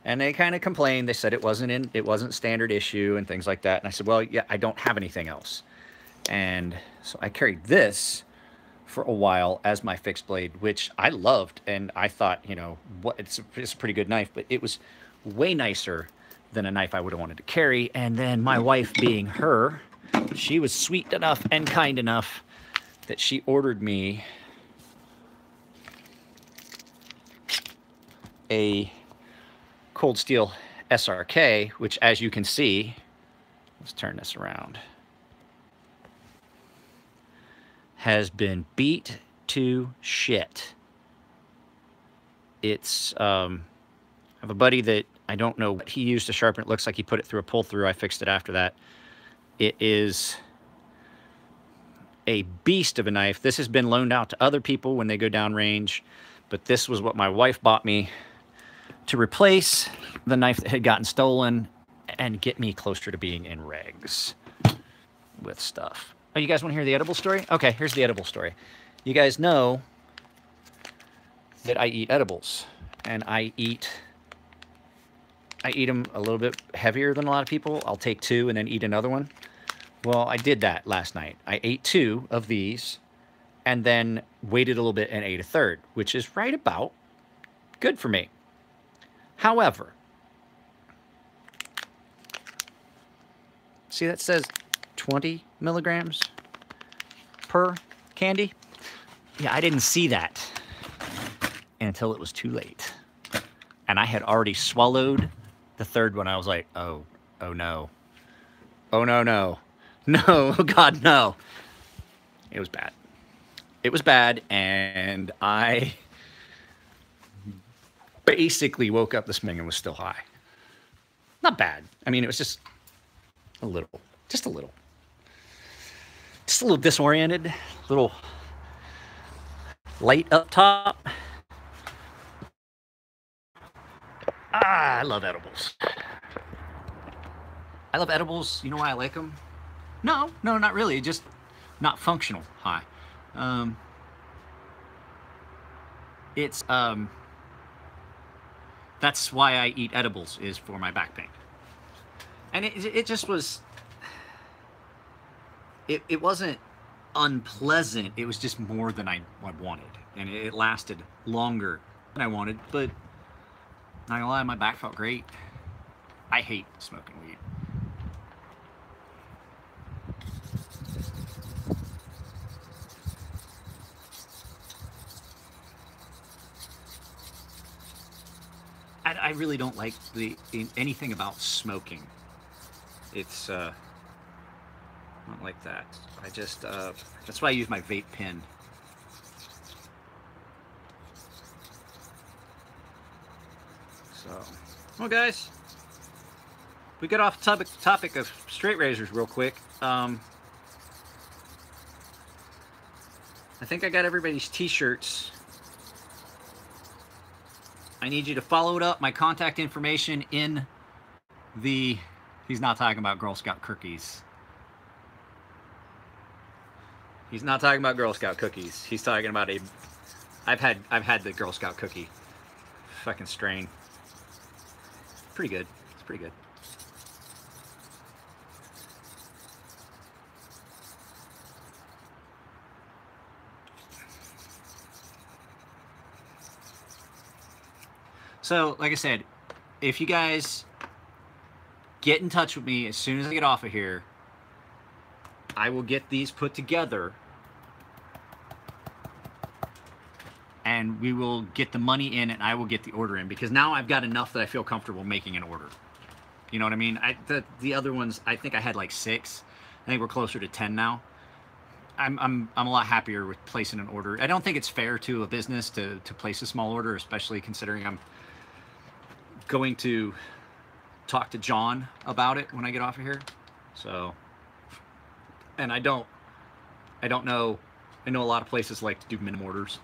and they kind of complained. They said it wasn't standard issue and things like that. And I said, well, yeah, I don't have anything else. And so I carried this for a while as my fixed blade, which I loved, and I thought, you know, it's a pretty good knife, but it was way nicer than a knife I would have wanted to carry. And then my wife, being her, she was sweet enough and kind enough that she ordered me a Cold Steel SRK, which, as you can see, let's turn this around, has been beat to shit. It's, I have a buddy that I don't know what he used to sharpen it. Looks like he put it through a pull through. I fixed it after that. It is a beast of a knife. This has been loaned out to other people when they go down range, but this was what my wife bought me to replace the knife that had gotten stolen and get me closer to being in regs with stuff. Oh, you guys want to hear the edible story? Okay, here's the edible story. You guys know that I eat edibles, and I eat them a little bit heavier than a lot of people. I'll take 2 and then eat another one. Well, I did that last night. I ate 2 of these and then waited a little bit and ate a third, which is right about good for me. However, see that says 20 milligrams per candy? Yeah, I didn't see that until it was too late. And I had already swallowed the third one. I was like, oh no. Oh no, no. No, God, no. It was bad. It was bad, and I basically woke up this morning and was still high. Not bad. I mean, it was just a little. Just a little. Just a little disoriented. A little light up top. I love edibles. I love edibles. You know why I like them? No, not really. Just not functional high. That's why I eat edibles, is for my back pain. And it just was, it wasn't unpleasant. It was just more than I wanted. And it lasted longer than I wanted, but not gonna lie, my back felt great. I hate smoking weed. I really don't like anything about smoking. It's not like that. I just that's why I use my vape pen. So, well, guys, we got off the topic of straight razors real quick. I think I got everybody's t-shirts. I need you to follow it up. My contact information in the... He's not talking about Girl Scout cookies. He's not talking about Girl Scout cookies. He's talking about a... I've had the Girl Scout cookie. Fucking strain. Pretty good. It's pretty good. So, like I said, if you guys get in touch with me as soon as I get off of here, I will get these put together and we will get the money in and I will get the order in, because now I've got enough that I feel comfortable making an order. You know what I mean? The other ones, I think I had like 6. I think we're closer to 10 now. I'm a lot happier with placing an order. I don't think it's fair to a business to place a small order, especially considering I'm going to talk to John about it when I get off of here. So, and I know, I know a lot of places like to do minimum orders,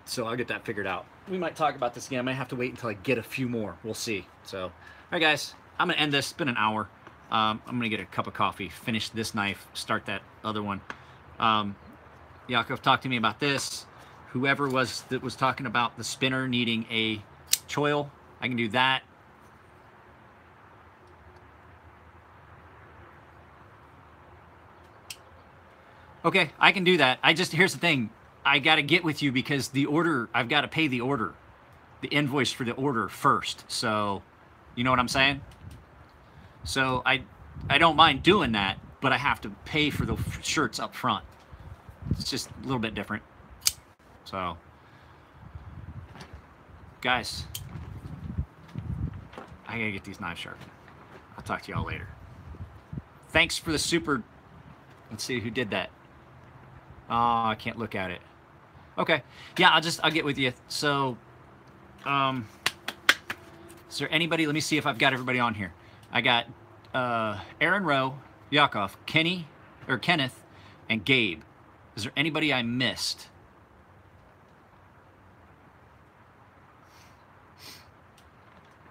so I'll get that figured out. We might talk about this again. I might have to wait until I get a few more. We'll see. So, all right, guys, I'm gonna end this. It's been an hour. I'm gonna get a cup of coffee, finish this knife, start that other one. Yakov talked to me about this. Whoever that was talking about the spinner needing a choil, I can do that. Okay, I can do that. Here's the thing. I got to get with you because the order, I've got to pay the order, the invoice for the order first. So, you know what I'm saying? So I don't mind doing that, but I have to pay for the shirts up front. It's just a little bit different. So, guys, I gotta get these knives sharpened. I'll talk to y'all later. Thanks for the super. Let's see who did that. Oh, I can't look at it. Okay, yeah, I'll get with you. So, Is there anybody? Let me see if I've got everybody on here. I got Aaron Rowe, Yakov, Kenneth, and Gabe. Is there anybody I missed?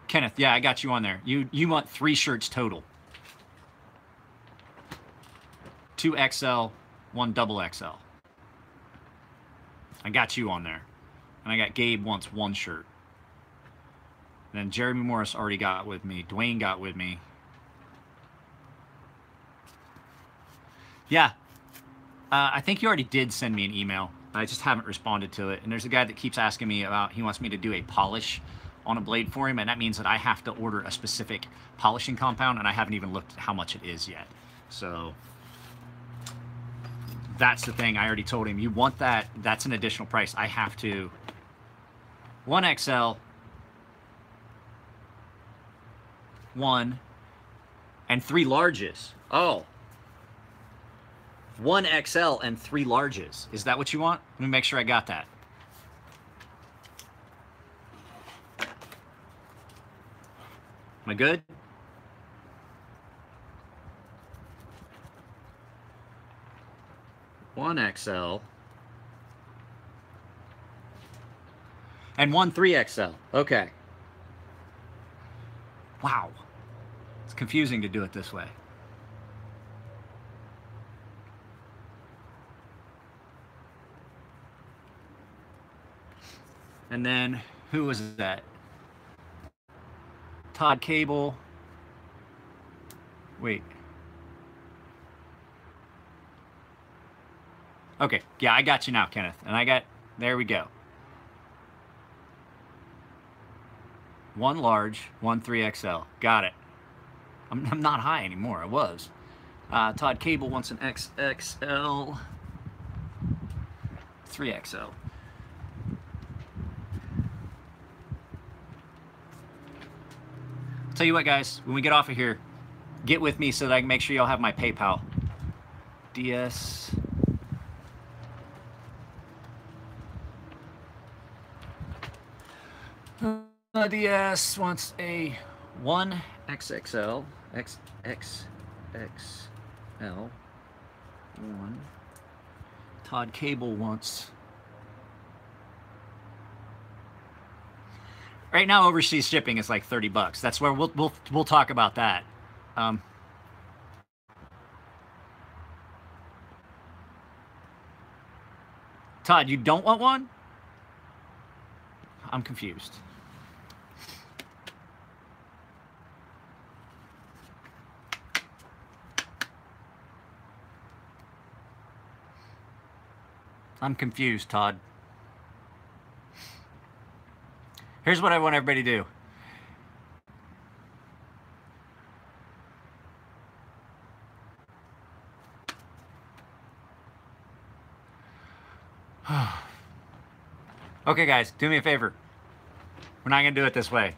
Kenneth, yeah, I got you on there. You want 3 shirts total. 2 XL, 1 double XL. I got you on there. And I got Gabe wants 1 shirt. And then Jeremy Morris already got with me. Dwayne got with me. Yeah. I think you already did send me an email. I just haven't responded to it. And there's a guy that keeps asking me about, he wants me to do a polish on a blade for him, and that means that I have to order a specific polishing compound, and I haven't even looked at how much it is yet. So that's the thing. I already told him, you want that, that's an additional price. I have to 1 XL, 1, and 3 larges. Oh, 1 XL and 3 larges. Is that what you want? Let me make sure I got that. Am I good? One XL and 1 3XL. Okay. Wow. It's confusing to do it this way. And then who was that? Todd Cable. Wait. Okay, yeah, I got you now, Kenneth. And I got, there we go. 1 large, 1 3XL. Got it. I'm not high anymore. I was. Todd Cable wants an XXL, 3XL. Tell you what, guys, when we get off of here, get with me so that I can make sure y'all have my PayPal. DS. DS wants a 1 XXL, XXXL, 1. Todd Cable wants. Right now, overseas shipping is like $30. That's where we'll talk about that. Todd, you don't want one? I'm confused. I'm confused, Todd. Here's what I want everybody to do. Okay, guys, do me a favor. We're not going to do it this way.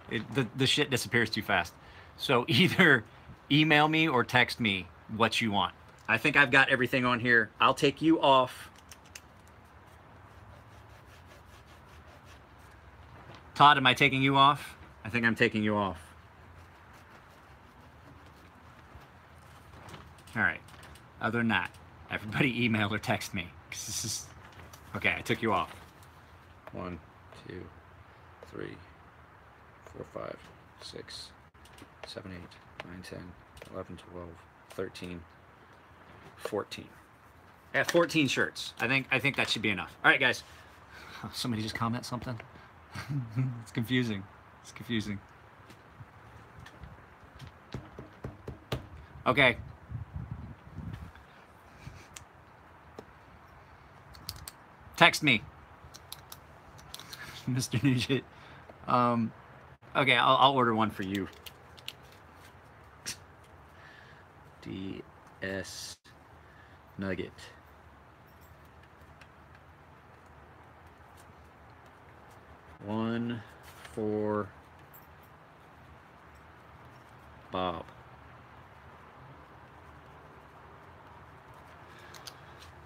The shit disappears too fast. So either email me or text me what you want. I think I've got everything on here. I'll take you off. Todd, am I taking you off? I think I'm taking you off. All right. Other than that, everybody email or text me. 'Cause this is... Okay, I took you off. 1, 2, 3, 4, 5, 6, 7, 8, 9, 10, 11, 12, 13, 14. I have 14 shirts. I think that should be enough. All right, guys. Somebody just comment something. It's confusing. It's confusing. Okay. Text me. Mr. Nugent. Okay, I'll order one for you. DS Nugget. One for Bob.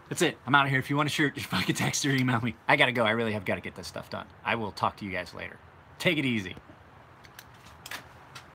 That's it. I'm out of here. If you want a shirt, just fucking text or email me. I gotta go. I really have got to get this stuff done. I will talk to you guys later. Take it easy.